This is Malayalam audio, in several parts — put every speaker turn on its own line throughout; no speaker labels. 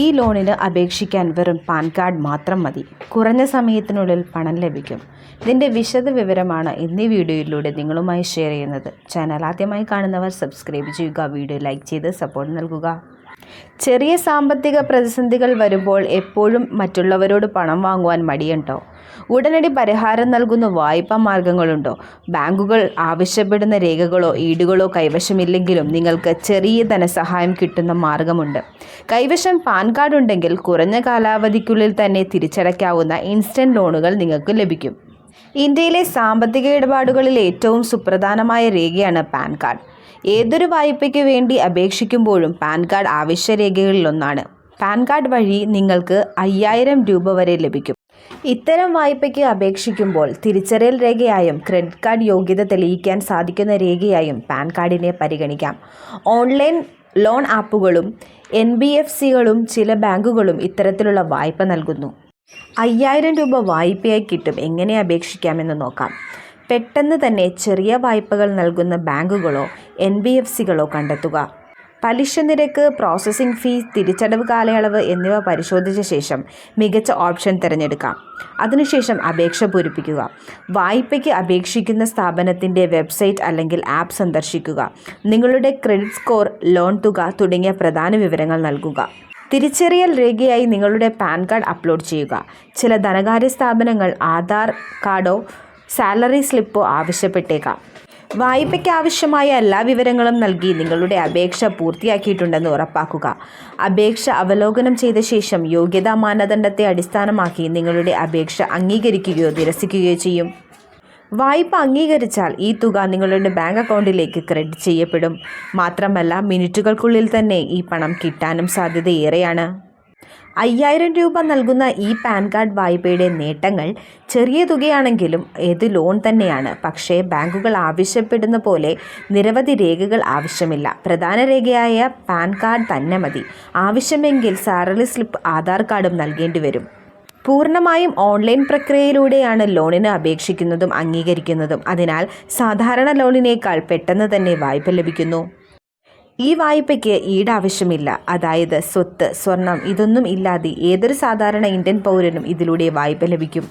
ഈ ലോണിന് അപേക്ഷിക്കാൻ വെറും പാൻ കാർഡ് മാത്രം മതി. കുറഞ്ഞ സമയത്തിനുള്ളിൽ പണം ലഭിക്കും. ഇതിൻ്റെ വിശദ വിവരമാണ് ഇന്നീ വീഡിയോയിലൂടെ നിങ്ങളുമായി ഷെയർ ചെയ്യുന്നത്. ചാനൽ ആദ്യമായി കാണുന്നവർ സബ്സ്ക്രൈബ് ചെയ്യുക, വീഡിയോ ലൈക്ക് ചെയ്ത് സപ്പോർട്ട് നൽകുക. ചെറിയ സാമ്പത്തിക പ്രതിസന്ധികൾ വരുമ്പോൾ എപ്പോഴും മറ്റുള്ളവരോട് പണം വാങ്ങുവാൻ മടിയുണ്ടോ? ഉടനടി പരിഹാരം നൽകുന്ന വായ്പാ മാർഗങ്ങളുണ്ടോ? ബാങ്കുകൾ ആവശ്യപ്പെടുന്ന രേഖകളോ ഈടുകളോ കൈവശമില്ലെങ്കിലും നിങ്ങൾക്ക് ചെറിയ ധനസഹായം കിട്ടുന്ന മാർഗമുണ്ട്. കൈവശം പാൻ കാർഡ് ഉണ്ടെങ്കിൽ കുറഞ്ഞ കാലാവധിക്കുള്ളിൽ തന്നെ തിരിച്ചടയ്ക്കാവുന്ന ഇൻസ്റ്റൻറ്റ് ലോണുകൾ നിങ്ങൾക്ക് ലഭിക്കും. ഇന്ത്യയിലെ സാമ്പത്തിക ഇടപാടുകളിൽ ഏറ്റവും സുപ്രധാനമായ രേഖയാണ് പാൻ കാർഡ്. ഏതൊരു വായ്പയ്ക്ക് വേണ്ടി അപേക്ഷിക്കുമ്പോഴും പാൻ കാർഡ് ആവശ്യരേഖകളിലൊന്നാണ്. പാൻ കാർഡ് വഴി നിങ്ങൾക്ക് 5000 രൂപ വരെ ലഭിക്കും. ഇത്തരം വായ്പയ്ക്ക് അപേക്ഷിക്കുമ്പോൾ തിരിച്ചറിയൽ രേഖയായും ക്രെഡിറ്റ് കാർഡ് യോഗ്യത തെളിയിക്കാൻ സാധിക്കുന്ന രേഖയായും പാൻ കാർഡിനെ പരിഗണിക്കാം. ഓൺലൈൻ ലോൺ ആപ്പുകളും NBFCകളും ചില ബാങ്കുകളും ഇത്തരത്തിലുള്ള വായ്പ നൽകുന്നു. 5000 രൂപ വായ്പയായി കിട്ടും. എങ്ങനെ അപേക്ഷിക്കാമെന്ന് നോക്കാം. പെട്ടെന്ന് തന്നെ ചെറിയ വായ്പകൾ നൽകുന്ന ബാങ്കുകളോ NBFCകളോ കണ്ടെത്തുക. പലിശ നിരക്ക്, പ്രോസസ്സിംഗ് ഫീസ്, തിരിച്ചടവ് കാലയളവ് എന്നിവ പരിശോധിച്ച ശേഷം മികച്ച ഓപ്ഷൻ തിരഞ്ഞെടുക്കാം. അതിനുശേഷം അപേക്ഷ പൂരിപ്പിക്കുക. വായ്പയ്ക്ക് അപേക്ഷിക്കുന്ന സ്ഥാപനത്തിൻ്റെ വെബ്സൈറ്റ് അല്ലെങ്കിൽ ആപ്പ് സന്ദർശിക്കുക. നിങ്ങളുടെ ക്രെഡിറ്റ് സ്കോർ, ലോൺ തുക തുടങ്ങിയ പ്രധാന വിവരങ്ങൾ നൽകുക. തിരിച്ചറിയൽ രേഖയായി നിങ്ങളുടെ പാൻ കാർഡ് അപ്ലോഡ് ചെയ്യുക. ചില ധനകാര്യ സ്ഥാപനങ്ങൾ ആധാർ കാർഡോ സാലറി സ്ലിപ്പോ ആവശ്യപ്പെട്ടേക്കാം. വായ്പയ്ക്ക് ആവശ്യമായ എല്ലാ വിവരങ്ങളും നൽകി നിങ്ങളുടെ അപേക്ഷ പൂർത്തിയാക്കിയിട്ടുണ്ടെന്ന് ഉറപ്പാക്കുക. അപേക്ഷ അവലോകനം ചെയ്ത ശേഷം യോഗ്യതാ മാനദണ്ഡത്തെ അടിസ്ഥാനമാക്കി നിങ്ങളുടെ അപേക്ഷ അംഗീകരിക്കുകയോ നിരസിക്കുകയോ ചെയ്യും. വായ്പ അംഗീകരിച്ചാൽ ഈ തുക നിങ്ങളുടെ ബാങ്ക് അക്കൗണ്ടിലേക്ക് ക്രെഡിറ്റ് ചെയ്യപ്പെടും. മാത്രമല്ല, മിനിറ്റുകൾക്കുള്ളിൽ തന്നെ ഈ പണം കിട്ടാനും സാധ്യതയേറെയാണ്. 5000 രൂപ നൽകുന്ന ഈ പാൻ കാർഡ് വായ്പയുടെ നേട്ടങ്ങൾ ചെറിയ തുകയാണെങ്കിലും ഏത് ലോൺ തന്നെയാണ്. പക്ഷേ ബാങ്കുകൾ ആവശ്യപ്പെടുന്ന പോലെ നിരവധി രേഖകൾ ആവശ്യമില്ല. പ്രധാന രേഖയായ പാൻ കാർഡ് തന്നെ മതി. ആവശ്യമെങ്കിൽ സാലറി സ്ലിപ്പ്, ആധാർ കാർഡും നൽകേണ്ടി വരും. പൂർണ്ണമായും ഓൺലൈൻ പ്രക്രിയയിലൂടെയാണ് ലോണിന് അപേക്ഷിക്കുന്നതും അംഗീകരിക്കുന്നതും. അതിനാൽ സാധാരണ ലോണിനേക്കാൾ പെട്ടെന്ന് തന്നെ വായ്പ ലഭിക്കുന്നു. ഈ വായ്പയ്ക്ക് ഈടാവശ്യമില്ല. അതായത് സ്വത്ത്, സ്വർണം ഇതൊന്നും ഇല്ലാതെ ഏതൊരു സാധാരണ ഇന്ത്യൻ പൗരനും ഇതിലൂടെ വായ്പ ലഭിക്കും.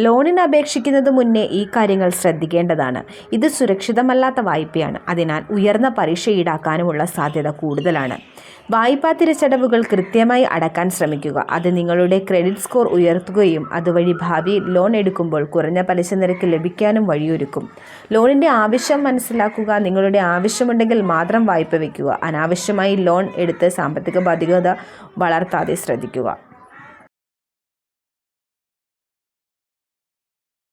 ലോണിന് അപേക്ഷിക്കുന്നത് മുന്നേ ഈ കാര്യങ്ങൾ ശ്രദ്ധിക്കേണ്ടതാണ്. ഇത് സുരക്ഷിതമല്ലാത്ത വായ്പയാണ്. അതിനാൽ ഉയർന്ന പലിശ ഈടാക്കാനുമുള്ള സാധ്യത കൂടുതലാണ്. വായ്പാ തിരിച്ചടവുകൾ കൃത്യമായി അടക്കാൻ ശ്രമിക്കുക. അത് നിങ്ങളുടെ ക്രെഡിറ്റ് സ്കോർ ഉയർത്തുകയും അതുവഴി ഭാവിയിൽ ലോൺ എടുക്കുമ്പോൾ കുറഞ്ഞ പലിശ നിരക്ക് ലഭിക്കാനും വഴിയൊരുക്കും. ലോണിൻ്റെ ആവശ്യം മനസ്സിലാക്കുക. നിങ്ങളുടെ ആവശ്യമുണ്ടെങ്കിൽ മാത്രം വായ്പ വയ്ക്കുക. അനാവശ്യമായി ലോൺ എടുത്ത് സാമ്പത്തിക ബാധ്യത വളർത്താതെ ശ്രദ്ധിക്കുക.